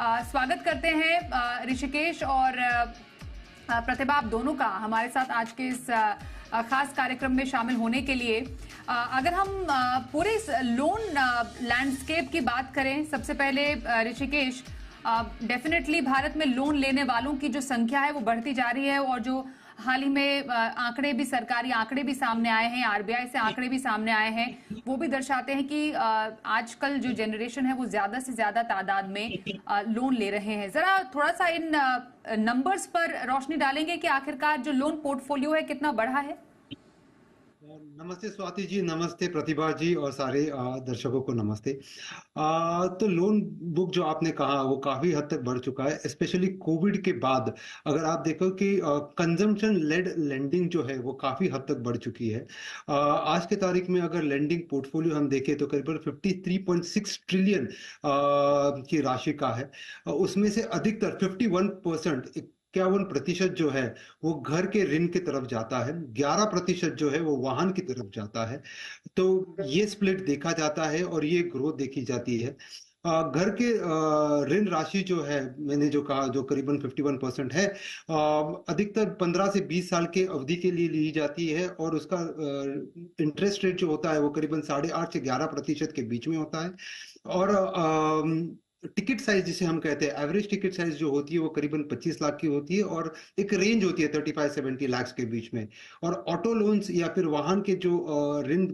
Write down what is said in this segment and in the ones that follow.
स्वागत करते हैं ऋषिकेश और प्रतिभा, आप दोनों का हमारे साथ आज के इस खास कार्यक्रम में शामिल होने के लिए। अगर हम पूरे इस लोन लैंडस्केप की बात करें, सबसे पहले ऋषिकेश, डेफिनेटली भारत में लोन लेने वालों की जो संख्या है वो बढ़ती जा रही है और जो हाल ही में आंकड़े भी, सरकारी आंकड़े भी सामने आए हैं, आरबीआई से आंकड़े भी सामने आए हैं, वो भी दर्शाते हैं कि आजकल जो जनरेशन है वो ज्यादा से ज्यादा तादाद में लोन ले रहे हैं। जरा थोड़ा सा इन नंबर्स पर रोशनी डालेंगे कि आखिरकार जो लोन पोर्टफोलियो है कितना बढ़ा है? नमस्ते स्वाति जी, नमस्ते प्रतिभा जी और सारे दर्शकों को नमस्ते। तो लोन बुक जो आपने कहा वो काफी हद तक बढ़ चुका है, स्पेशली कोविड के बाद। अगर आप देखो कि कंजम्पशन लेड लेंडिंग जो है वो काफी हद तक बढ़ चुकी है। आज के तारीख में अगर लेंडिंग पोर्टफोलियो हम देखें तो करीबन 53.6 ट्रिलियन की राशि का है। उसमें से अधिकतर 51%, 51% जो है वो घर के ऋण की तरफ जाता है, 11% जो है वो वाहन की तरफ जाता है। तो ये स्प्लिट देखा जाता है और ये ग्रोथ देखी जाती है। घर के ऋण राशि जो है, मैंने जो कहा, जो करीबन 51% है, अधिकतर 15 से 20 साल के अवधि के लिए ली जाती है और उसका इंटरेस्ट रेट जो होता है वो करीबन 8.5 से 11% के बीच में होता है। और टिकट साइज जिसे हम कहते हैं, एवरेज टिकट साइज जो होती है वो करीबन 25 लाख की होती है और एक रेंज होती है 35-70 लाख के बीच में। और ऑटो लोन्स या फिर वाहन के जो ऋण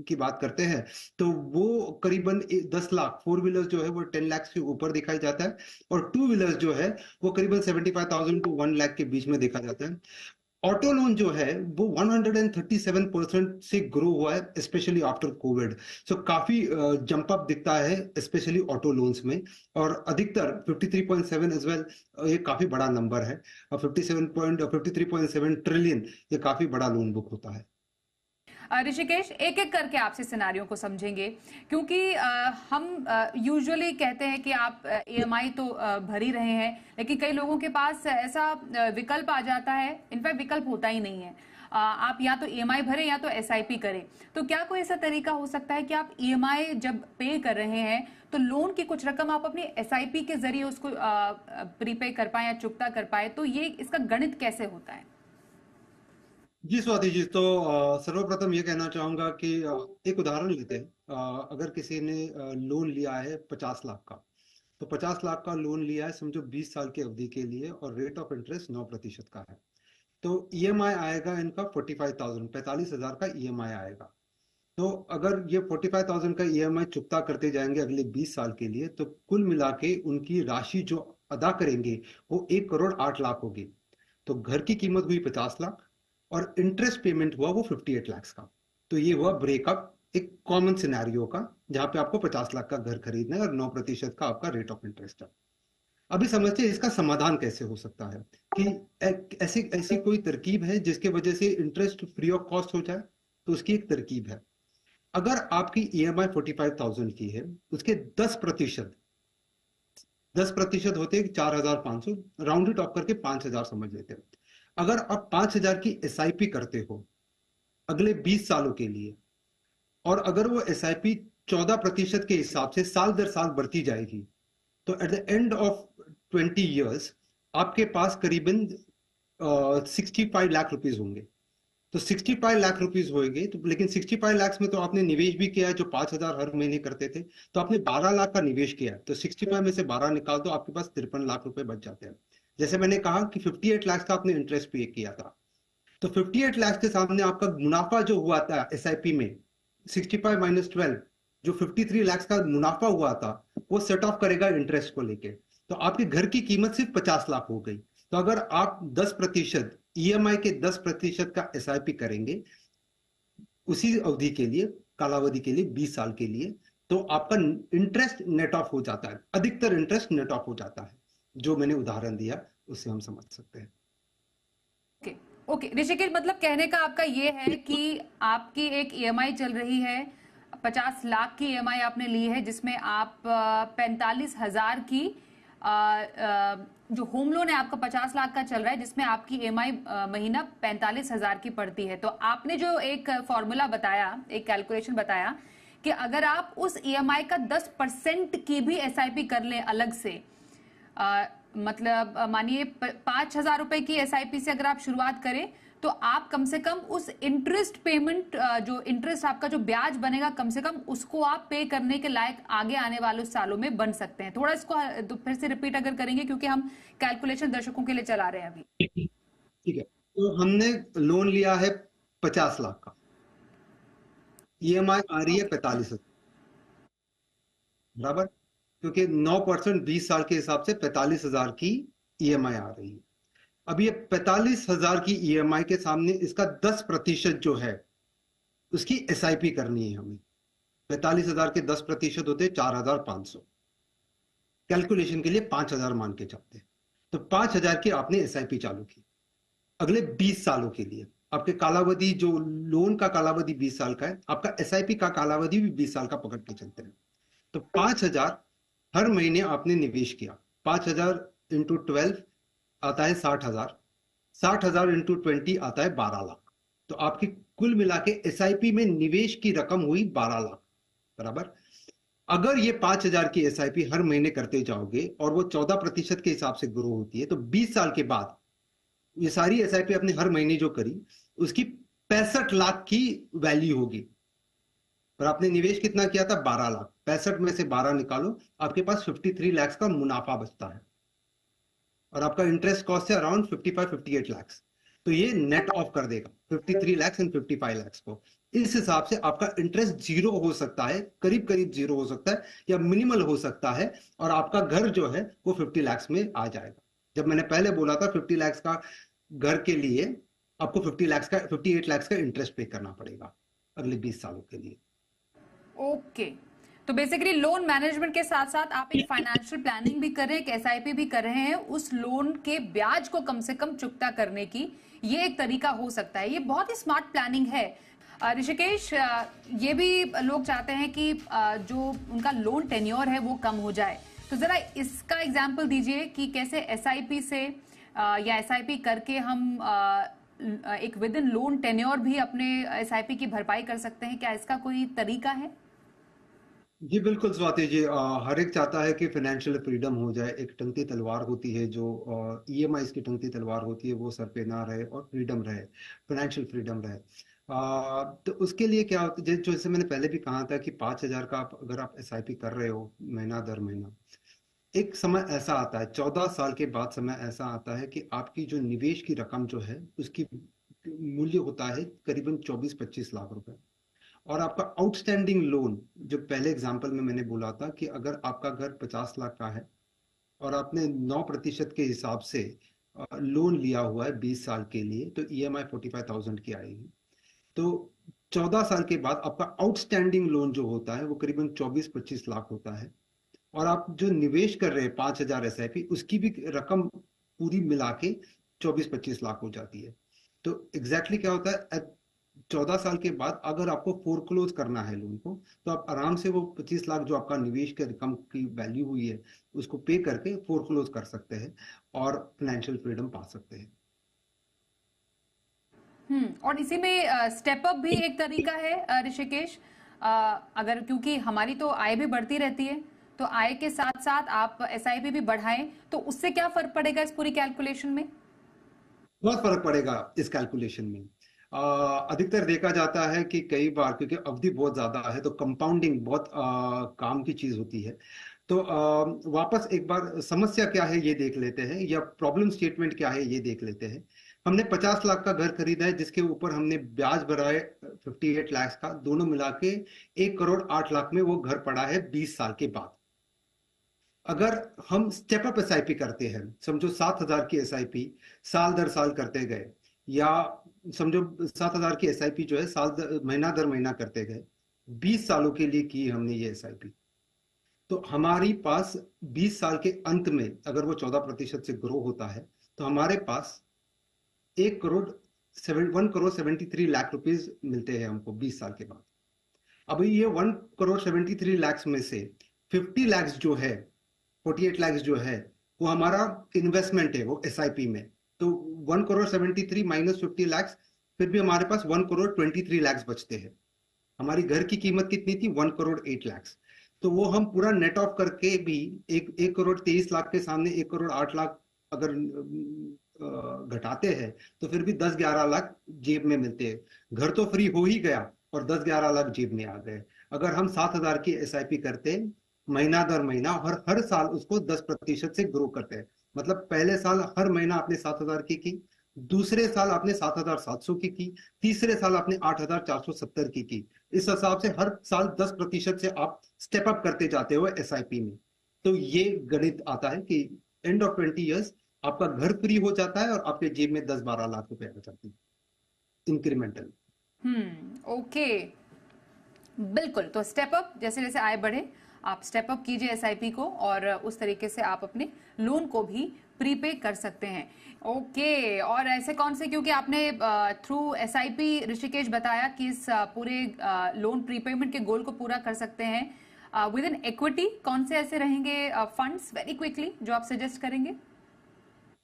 की बात करते हैं तो वो करीबन 10 लाख, फोर व्हीलर्स जो है वो 10 लाख से ऊपर दिखाई जाता है और टू व्हीलर्स जो है वो करीबन 75,000 टू 1 लाख के बीच में देखा जाता है। ऑटो लोन जो है वो 137% से ग्रो हुआ है, स्पेशली आफ्टर कोविड। सो काफी जंप अप दिखता है स्पेशली ऑटो लोन्स में। और अधिकतर 53.7 एज वेल, ये काफी बड़ा नंबर है। 53.7 ट्रिलियन ये काफी बड़ा लोन बुक होता है। ऋषिकेश, एक एक करके आपसे सिनारियों को समझेंगे, क्योंकि हम यूजुअली कहते हैं कि आप ईएमआई तो भर ही रहे हैं, लेकिन कई लोगों के पास ऐसा विकल्प आ जाता है, इनफैक्ट विकल्प होता ही नहीं है। आप या तो ईएमआई भरें या तो एसआईपी करें। तो क्या कोई ऐसा तरीका हो सकता है कि आप ईएमआई जब पे कर रहे हैं तो लोन की कुछ रकम आप अपनी एसआईपी के जरिए उसको प्रीपे कर पाए या चुकता कर पाए? तो ये इसका गणित कैसे होता है? जी स्वाति जी, तो सर्वप्रथम ये कहना चाहूंगा कि एक उदाहरण लेते हैं। अगर किसी ने लोन लिया है 50 लाख का, तो 50 लाख का लोन लिया है समझो 20 साल की अवधि के लिए और रेट ऑफ इंटरेस्ट 9% का है। तो ईएमआई आएगा इनका 45,000, 45,000 का ईएमआई आएगा। तो अगर ये 45,000 का ईएमआई चुकता करते जाएंगे अगले 20 साल के लिए, तो कुल मिला के उनकी राशि जो अदा करेंगे वो 1,08,00,000 होगी। तो घर की कीमत हुई 50 लाख और इंटरेस्ट पेमेंट हुआ वो 58 लाख का। तो ये हुआ ब्रेकअप एक कॉमन सिनेरियो का, जहां पे आपको 50 लाख का घर खरीदना है और 9% का आपका रेट ऑफ इंटरेस्ट है। अभी समझते हैं इसका समाधान कैसे हो सकता है कि ऐसी ऐसी कोई तरकीब है जिसके वजह से इंटरेस्ट फ्री ऑफ कॉस्ट हो जाए। तो उसकी एक तरकीब है। अगर आपकी ईएमआई 45,000 की है, उसके 10%, 10% होते हैं 4,500, राउंड इट ऑफ करके 5,000 समझ लेते हैं। अगर आप 5,000 की एसआईपी करते हो अगले 20 सालों के लिए, और अगर वो एसआईपी 14% के हिसाब से साल दर साल बढ़ती जाएगी, तो at the end of 20 years आपके पास करीबन 65 लाख रुपीज होंगे। तो 65 लाख रुपीज होंगे, तो लेकिन 65 लाख में तो आपने निवेश भी किया है जो 5,000 हर महीने करते थे। तो आपने 12 लाख का निवेश किया है, तो 65 में से 12 निकाल दो, आपके पास 53 लाख रुपए बच जाते हैं। जैसे मैंने कहा कि 58 लाख का आपने इंटरेस्ट पे किया था, तो 58 लाख के सामने आपका मुनाफा जो हुआ था एसआईपी में, 65 माइनस 12, जो 53 लाख का मुनाफा हुआ था वो सेट ऑफ करेगा इंटरेस्ट को लेके। तो आपके घर की कीमत सिर्फ 50 लाख हो गई। तो अगर आप 10% ईएमआई के 10% का एसआईपी करेंगे उसी अवधि के लिए, कालावधि के लिए, 20 साल के लिए, तो आपका इंटरेस्ट नेट ऑफ हो जाता है, अधिकतर इंटरेस्ट नेट ऑफ हो जाता है। जो मैंने उदाहरण दिया उससे हम समझ सकते हैं। ओके ओके ऋषिकेश, मतलब कहने का आपका ये है कि आपकी एक ईएमआई चल रही है, 50 लाख की ईएमआई आपने ली है, जिसमें आप 45,000 की जो होम लोन है आपका 50 लाख का चल रहा है, जिसमें आपकी ईएमआई महीना 45,000 की पड़ती है। तो आपने जो एक फॉर्मूला बताया, एक कैलकुलेशन बताया कि अगर आप उस ईएमआई का 10% की भी एसआईपी कर लें अलग से, मतलब मानिए 5,000 रुपए की एसआईपी से अगर आप शुरुआत करें तो आप कम से कम उस इंटरेस्ट पेमेंट, जो इंटरेस्ट आपका जो ब्याज बनेगा, कम से कम उसको आप पे करने के लायक आगे आने वाले सालों में बन सकते हैं। थोड़ा इसको फिर से रिपीट अगर करेंगे, क्योंकि हम कैलकुलेशन दर्शकों के लिए चला रहे हैं अभी। ठीक है, तो हमने लोन लिया है 50 लाख का, ईएमआई आ रही है 45,000, बराबर, क्योंकि 9% 20 साल के हिसाब से 45,000 की ईएमआई आ रही है। अब ये 45,000 की ईएमआई के सामने इसका 10% जो है उसकी एसआईपी करनी है हमें। 45,000 के 10% होते हैं 4,500, कैलकुलेशन के लिए 5,000 मान के चलते हैं। तो 5,000 की आपने एसआईपी चालू की अगले 20 सालों के लिए। आपके कालावधि, जो लोन का कालावधि 20 साल का है, आपका एसआईपी का कालावधि भी 20 साल का पकड़ के चलते हैं। तो 5,000 हर महीने आपने निवेश किया, 5,000 इंटू 12 आता है 60,000, 60,000 इंटू 20 आता है 12 लाख। तो आपकी कुल मिला के एसआईपी में निवेश की रकम हुई 12 लाख, बराबर। अगर ये 5,000 की एसआईपी हर महीने करते जाओगे और वो 14% के हिसाब से ग्रो होती है, तो 20 साल के बाद ये सारी एसआईपी आपने हर महीने जो करी उसकी 65 लाख की वैल्यू होगी। और आपने निवेश कितना किया था? 12 लाख। 65 में से 12 निकालो, आपके पास 53 लाख का मुनाफा बचता है और आपका इंटरेस्ट कॉस्ट है अराउंड 55-58 लाख। तो ये नेट ऑफ कर देगा 53 लाख एंड 55 लाख को। इस हिसाब से आपका इंटरेस्ट जीरो हो सकता है, करीब करीब जीरो हो सकता है या मिनिमल हो सकता है, और आपका घर जो है वो 50 लाख में आ जाएगा। जब मैंने पहले बोला था 50 लाख का घर के लिए आपको 58 लाख का इंटरेस्ट पे करना पड़ेगा अगले 20 सालों के लिए। ओके, तो बेसिकली लोन मैनेजमेंट के साथ साथ आप एक फाइनेंशियल प्लानिंग भी कर रहे हैं, एक एसआईपी भी कर रहे हैं, उस लोन के ब्याज को कम से कम चुकता करने की। ये एक तरीका हो सकता है, ये बहुत ही स्मार्ट प्लानिंग है। ऋषिकेश, ये भी लोग चाहते हैं कि जो उनका लोन टेन्योर है वो कम हो जाए, तो जरा इसका एग्जाम्पल दीजिए कि कैसे एसआईपी से या एसआईपी करके हम एक विद इन लोन टेन्योर भी अपने एसआईपी की भरपाई कर सकते हैं। क्या इसका कोई तरीका है? जी बिल्कुल स्वाति जी, हर एक चाहता है कि फाइनेंशियल फ्रीडम हो जाए। एक टंगती तलवार होती है जो ईएमआई की टंगती तलवार होती है, वो सर पे ना रहे और फ्रीडम रहे, फाइनेंशियल फ्रीडम रहे। तो उसके लिए क्या होता है, जैसे मैंने पहले भी कहा था कि 5,000 का अगर आप एसआईपी कर रहे हो महीना दर महीना, एक समय ऐसा आता है 14 साल के बाद समय ऐसा आता है कि आपकी जो निवेश की रकम जो है उसकी मूल्य होता है करीबन 24-25 लाख रुपए। और आपका आउटस्टैंडिंग लोन, जो पहले एग्जांपल में मैंने बोला था कि अगर आपका घर 50 लाख का है और आपने 9% के हिसाब से लोन लिया हुआ है 20 साल के लिए, तो ईएमआई 45,000 की आएगी। तो 14 साल के बाद आपका आउटस्टैंडिंग लोन जो होता है वो करीबन 24-25 लाख होता है। और आप जो निवेश कर रहे हैं 5,000 एसआईपी, उसकी भी रकम पूरी मिला के 24-25 लाख हो जाती है। तो एग्जैक्टली क्या होता है, 14 साल के बाद अगर आपको फोरक्लोज करना है लोन को, तो आप आराम से वो 25 लाख जो आपका निवेश के रकम की वैल्यू हुई है उसको पे करके फोरक्लोज कर सकते हैं और फाइनेंशियल फ्रीडम पा सकते हैं। और इसी में स्टेप अप भी एक तरीका है ऋषिकेश। अगर, क्योंकि हमारी तो आय भी बढ़ती रहती है, तो आय के साथ साथ आप एसआईपी भी बढ़ाएं, तो उससे क्या फर्क पड़ेगा इस पूरी कैलकुलेशन में? बहुत फर्क पड़ेगा इस कैलकुलेशन में। अधिकतर देखा जाता है कि कई बार क्योंकि अवधि बहुत ज्यादा है तो कंपाउंडिंग बहुत काम की चीज होती है। तो वापस एक बार समस्या क्या है ये देख लेते हैं, या प्रॉब्लम स्टेटमेंट क्या है ये देख लेते हैं। हमने 50 लाख का घर खरीदा है जिसके ऊपर हमने ब्याज भरा है 58 लाख का, दोनों मिला के 1,08,00,000 में वो घर पड़ा है 20 साल के बाद। अगर हम स्टेप अप एसआईपी करते हैं, समझो 7,000 की एसआईपी साल दर साल करते गए, या समझो 7,000 की एसआईपी जो है महीना दर महीना करते गए, 20 सालों के लिए की हमने ये एसआईपी, तो हमारी पास 20 साल के अंत में अगर वो 14% से ग्रो होता है तो हमारे पास 1,73 लाख रुपीज मिलते हैं हमको 20 साल के बाद। अब ये 1,73 लाख में से 50 लाख जो है, 48 लाख जो है, वो हमारा इन्वेस्टमेंट है वो एसआईपी में। तो 1,73 माइनस 50 लाख, फिर भी हमारे पास 1,23 लाख बचते हैं। हमारी घर की कीमत कितनी थी? 1,08 लाख। तो वो हम पूरा नेट ऑफ करके भी 1 करोड़ 23 लाख के सामने 1 करोड़ 8 लाख अगर घटाते हैं तो फिर भी 10-11 लाख जेब में मिलते हैं। घर तो फ्री हो ही गया और 10-11 लाख जेब में आ गए। अगर हम 7,000 की SIP करते महीना दर महीना और हर साल उसको 10% से ग्रो करते हैं, मतलब पहले साल हर महीना आपने 7,000 की, दूसरे साल आपने 7,700 की, तीसरे साल आपने 8,470 की। इस हिसाब से हर साल 10% से आप स्टेप अप करते जाते हो SIP में। तो ये गणित आता है कि एंड ऑफ 20 ईयर्स आपका घर फ्री हो जाता है और आपके जेब में 10-12 लाख रुपए आ जाते हैं इंक्रीमेंटल। ओके, बिल्कुल। तो स्टेप अप, जैसे जैसे आय बढ़े आप स्टेप अप कीजिए एसआईपी को, और उस तरीके से आप अपने लोन को भी प्रीपे कर सकते हैं। ओके, और ऐसे कौन से, क्योंकि आपने थ्रू एसआईपी ऋषिकेश बताया कि इस पूरे लोन प्रीपेमेंट के गोल को पूरा कर सकते हैं विद इन इक्विटी, कौन से ऐसे रहेंगे फंड्स वेरी क्विकली जो आप सजेस्ट करेंगे?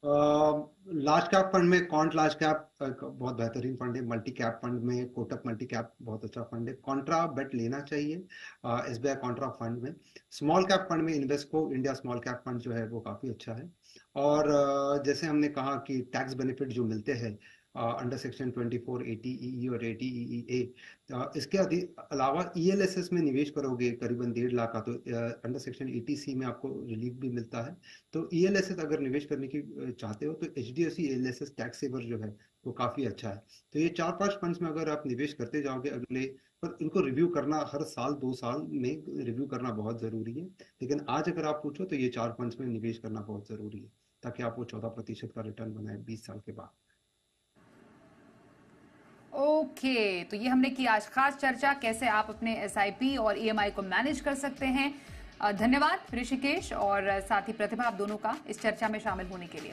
लार्ज कैप फंड में क्वांट लार्ज कैप बहुत बेहतरीन फंड है। मल्टी कैप फंड में कोटक मल्टी कैप बहुत अच्छा फंड है। कॉन्ट्रा बेट लेना चाहिए SBI कॉन्ट्रा फंड में। स्मॉल कैप फंड में Invesco India small cap fund जो है वो काफी अच्छा है। और जैसे हमने कहा कि टैक्स बेनिफिट जो मिलते हैं अंडर सेक्शन 24 ATEE और ATEA, इसके अलावा ELSS में निवेश करोगे करीबन 1.5 लाख का, तो अंडर सेक्शन 80C में आपको रिलीफ भी मिलता है। तो ELSS अगर निवेश करने की चाहते हो तो HDFC ELSS टैक्स सेवर जो है वो काफी अच्छा है। तो ये 4-5 फंड्स में अगर आप निवेश करते जाओगे अगले, पर इनको रिव्यू करना हर साल 2 साल में रिव्यू करना बहुत जरूरी है। लेकिन आज अगर आप पूछो तो ये 4 फंड्स में निवेश करना बहुत जरूरी है ताकि आप वो 14% का रिटर्न बनाए 20 साल के बाद। ओके, तो ये हमने की आज खास चर्चा, कैसे आप अपने एसआईपी और ईएमआई को मैनेज कर सकते हैं। धन्यवाद ऋषिकेश और साथ ही प्रतिभा, आप दोनों का इस चर्चा में शामिल होने के लिए।